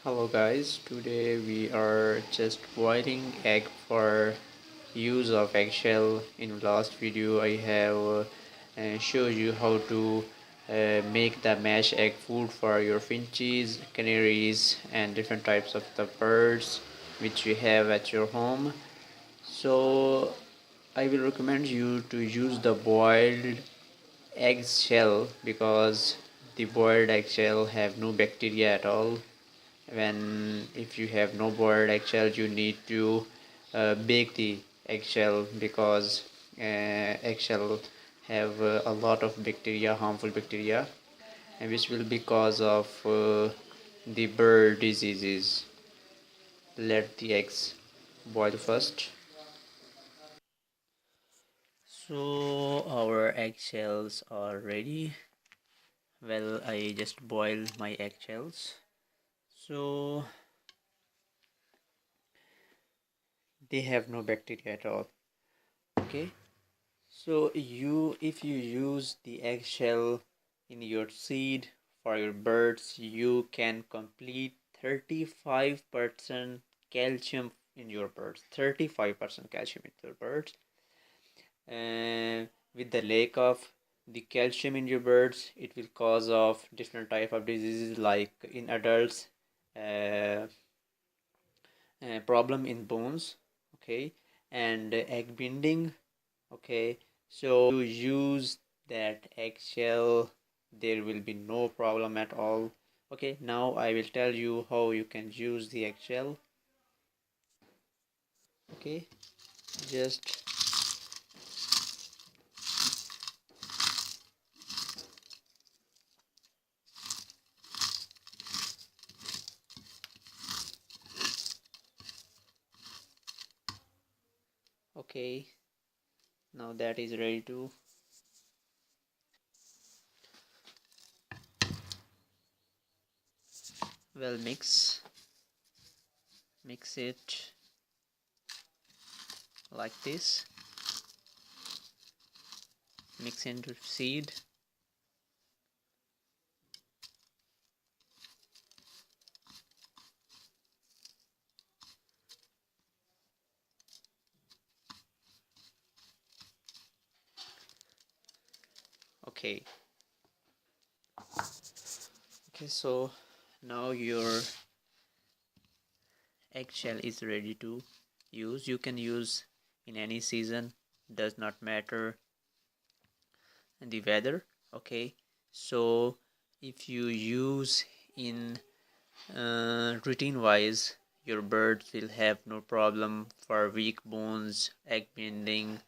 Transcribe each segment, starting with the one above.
Hello guys, today we are just boiling egg for use of eggshell. In last video I have showed you how to make the mash egg food for your finches, canaries and different types of the birds which you have at your home. So I will recommend you to use the boiled eggshell because the boiled eggshell have no bacteria at all. When if you have no boiled eggshell, you need to bake the eggshell because eggshell have a lot of bacteria, harmful bacteria, and which will be cause of the bird diseases. Let the eggs boil first. So our eggshells are ready. Well, I just boiled my eggshells, so they have no bacteria at all. Okay, so if you use the eggshell in your seed for your birds, you can complete 35% calcium in your birds. 35% calcium in your birds. And with the lack of the calcium in your birds, it will cause of different type of diseases like in adults, uh, problem in bones, okay, and egg binding. Okay, so you use that eggshell, there will be no problem at all. Okay, now I will tell you how you can use the eggshell. Okay, just okay, now that is ready to, well, mix it like this, mix into seed. Okay, okay, so now your eggshell is ready to use. You can use in any season, does not matter the weather. Okay, so if you use in routine wise, your birds will have no problem for weak bones, egg binding,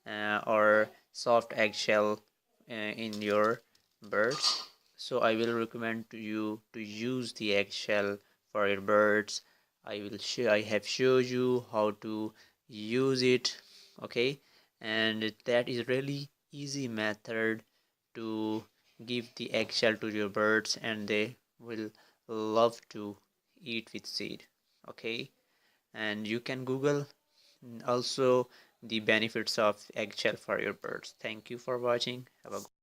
or soft eggshell in your birds. So I will recommend to you to use the eggshell for your birds. I have showed you how to use it. Okay, and that is really easy method to give the eggshell to your birds, and they will love to eat with seed. Okay, and you can Google also the benefits of eggshell for your birds. Thank you for watching. Have a